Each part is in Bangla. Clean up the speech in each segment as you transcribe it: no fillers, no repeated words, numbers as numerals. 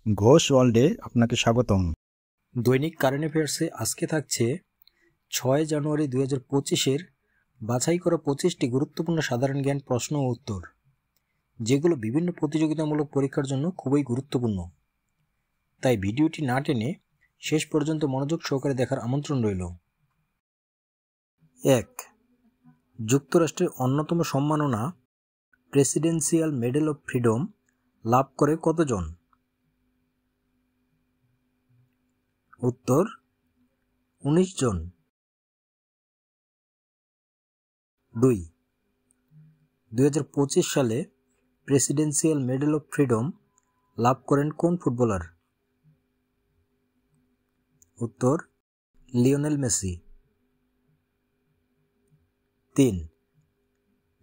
ঘোষ ওয়ার্ল্ডে আপনাকে স্বাগতম। দৈনিক কারেন্ট অ্যাফেয়ার্সে আজকে থাকছে 6 জানুয়ারি 2025-এর বাছাই করা 25টি গুরুত্বপূর্ণ সাধারণ জ্ঞান প্রশ্ন ও উত্তর, যেগুলো বিভিন্ন প্রতিযোগিতামূলক পরীক্ষার জন্য খুবই গুরুত্বপূর্ণ। তাই ভিডিওটি না টেনে শেষ পর্যন্ত মনোযোগ সহকারে দেখার আমন্ত্রণ রইল। 1. যুক্তরাষ্ট্রের অন্যতম সম্মাননা প্রেসিডেন্সিয়াল মেডেল অফ ফ্রিডম লাভ করে কতজন? উত্তর 19 জন। 2. 2025 সালে প্রেসিডেন্সিয়াল মেডেল অফ ফ্রিডম লাভ করেন কোন ফুটবলার? উত্তর লিওনেল মেসি। 3.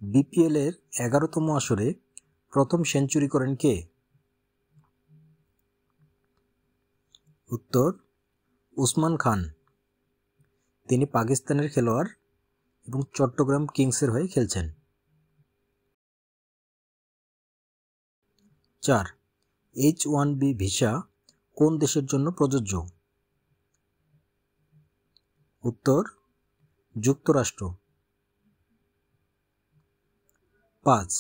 বিপিএল এর 11তম আসরে প্রথম সেঞ্চুরি করেন কে? উত্তর উসমান খান। তিনি পাকিস্তানের খেলোয়াড় এবং চট্টগ্রাম কিংসের হয়ে খেলছেন। 4. H-1B ভিসা কোন দেশের জন্য প্রযোজ্য? উত্তর যুক্তরাষ্ট্র। 5.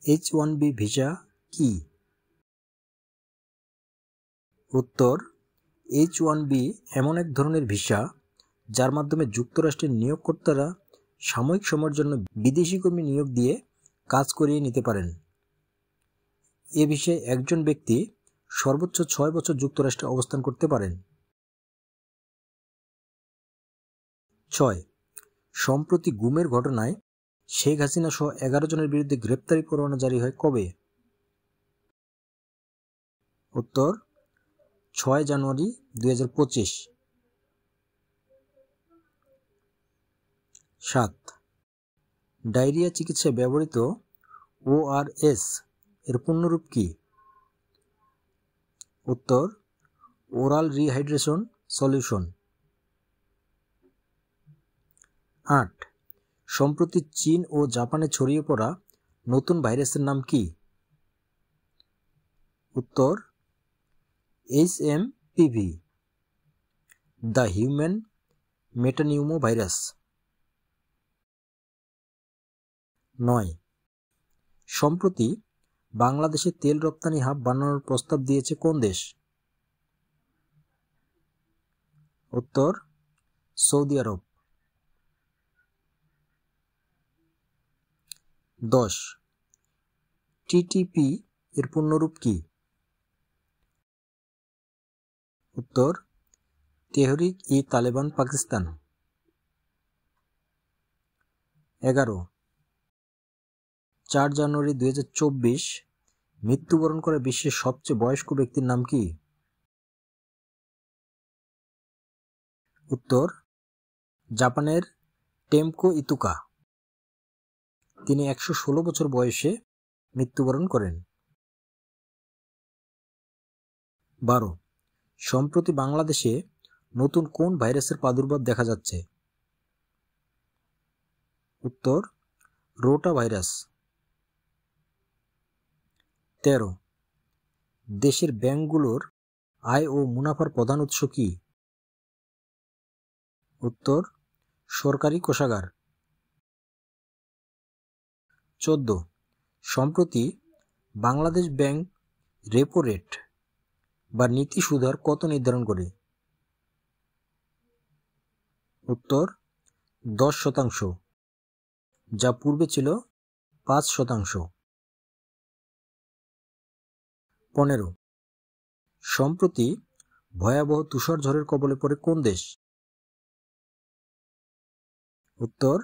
H-1B ভিসা কি? উত্তর H-1B এমন এক ধরনের ভিসা যার মাধ্যমে যুক্তরাষ্ট্রের নিয়োগকর্তারা সাময়িক সময়ের জন্য বিদেশি কর্মী নিয়োগ দিয়ে কাজ করিয়ে নিতে পারেন। এ ভিসায় একজন ব্যক্তি সর্বোচ্চ 6 বছর যুক্তরাষ্ট্রে অবস্থান করতে পারেন। 6. সম্প্রতি গুমের ঘটনায় শেখ হাসিনা সহ 11 জনের বিরুদ্ধে গ্রেপ্তারি পরোয়ানা জারি হয় কবে? উত্তর 6 জানুয়ারি 2025। 7. ডায়রিয়া চিকিৎসায় ব্যবহৃত ORS এর পূর্ণরূপ কি? উত্তর ওরাল রিহাইড্রেশন সলিউশন। 8. সম্প্রতি চীন ও জাপানে ছড়িয়ে পড়া নতুন ভাইরাসের নাম কি? উত্তর HMPV, the human metapneumo virus. 9. সম্প্রতি বাংলাদেশে তেল রপ্তানি হাব বানানোর প্রস্তাব দিয়েছে কোন দেশ? উত্তর সৌদি আরব। 10. TTP এর পূর্ণরূপ কি? উত্তর তেহরিক-ই-তালেবান পাকিস্তান। 11. 4 জানুয়ারি 2024 মৃত্যুবরণ করে বিশ্বের সবচেয়ে বয়স্ক ব্যক্তির নাম কি? উত্তর জাপানের টেমকো ইতুকা। তিনি 116 বছর বয়সে মৃত্যুবরণ করেন। 12. সম্প্রতি বাংলাদেশে নতুন কোন ভাইরাসের প্রাদুর্ভাব দেখা যাচ্ছে? উত্তর রোটা ভাইরাস। 13. দেশের ব্যাংকগুলোর আয় ও মুনাফার প্রধান উৎস কি? উত্তর সরকারি কোষাগার। 14. সম্প্রতি বাংলাদেশ ব্যাংক রেপো রেট বা নীতি সুদহার কত নির্ধারণ করে? উত্তর 10%, যা পূর্বে ছিল 5%। 15. সম্প্রতি ভয়াবহ তুষার ঝড়ের কবলে পড়ে কোন দেশ? উত্তর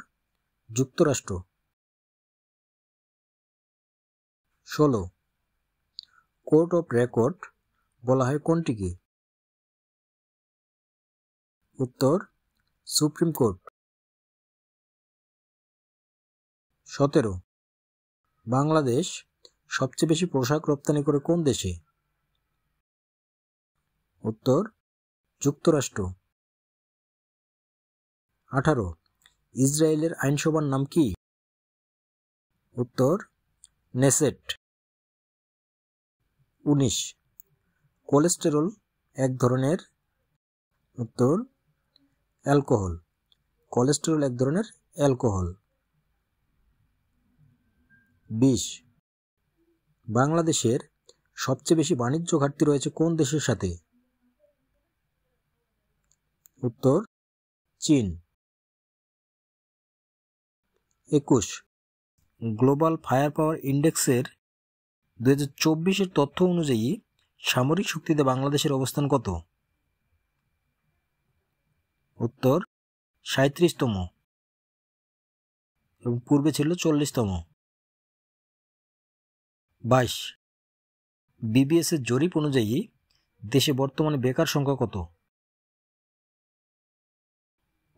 যুক্তরাষ্ট্র। 16. কোর্ট অফ রেকর্ড বলা হয় কোনটিকে? উত্তর সুপ্রিম কোর্ট। 17. বাংলাদেশ সবচেয়ে বেশি পোশাক রপ্তানি করে কোন দেশে? উত্তর যুক্তরাষ্ট্র। 18. ইসরায়েলের আইনসভার নাম কি? উত্তর নেসেট। 19. কোলেস্টেরল এক ধরনের? উত্তর অ্যালকোহল। কোলেস্টেরল এক ধরনের অ্যালকোহল। 20 বাংলাদেশের সবচেয়ে বেশি বাণিজ্য ঘাটতি রয়েছে কোন দেশের সাথে? উত্তর চীন। 21 গ্লোবাল ফায়ার পাওয়ার ইন্ডেক্সের 2024-এর তথ্য অনুযায়ী সামরিক শক্তিতে বাংলাদেশের অবস্থান কত? উত্তর 37তম এবং পূর্বে ছিল 40তম। 22 বিবিএস এর জরিপ অনুযায়ী দেশে বর্তমানে বেকার সংখ্যা কত?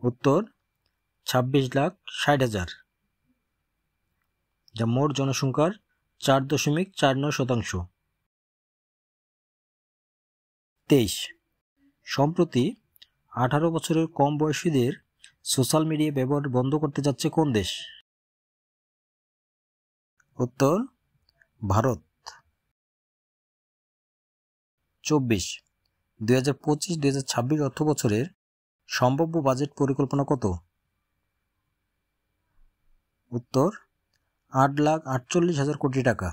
উত্তর 26,60,000, যা মোট জনসংখ্যার 4.49%। 23 সম্প্রতি 18 বছরের কম বয়সীদের সোশ্যাল মিডিয়া ব্যবহার বন্ধ করতে যাচ্ছে কোন দেশ? উত্তর ভারত। 24 2025-2026 অর্থ বছরের সম্ভাব্য বাজেট পরিকল্পনা কত? উত্তর 8,48,000 কোটি টাকা।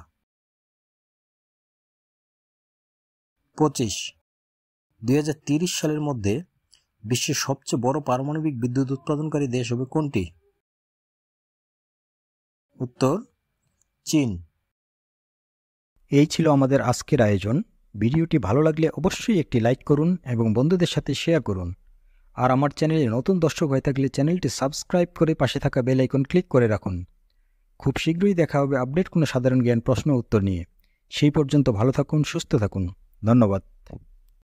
25 2030 সালের মধ্যে বিশ্বের সবচেয়ে বড় পারমাণবিক বিদ্যুৎ উৎপাদনকারী দেশ হবে কোনটি? উত্তর চীন। এই ছিল আমাদের আজকের আয়োজন। ভিডিওটি ভালো লাগলে অবশ্যই একটি লাইক করুন এবং বন্ধুদের সাথে শেয়ার করুন। আর আমার চ্যানেলে নতুন দর্শক হয়ে থাকলে চ্যানেলটি সাবস্ক্রাইব করে পাশে থাকা বেল আইকন ক্লিক করে রাখুন। খুব শীঘ্রই দেখা হবে আপডেট কোনো সাধারণ জ্ঞান প্রশ্ন উত্তর নিয়ে। সেই পর্যন্ত ভালো থাকুন, সুস্থ থাকুন। ধন্যবাদ।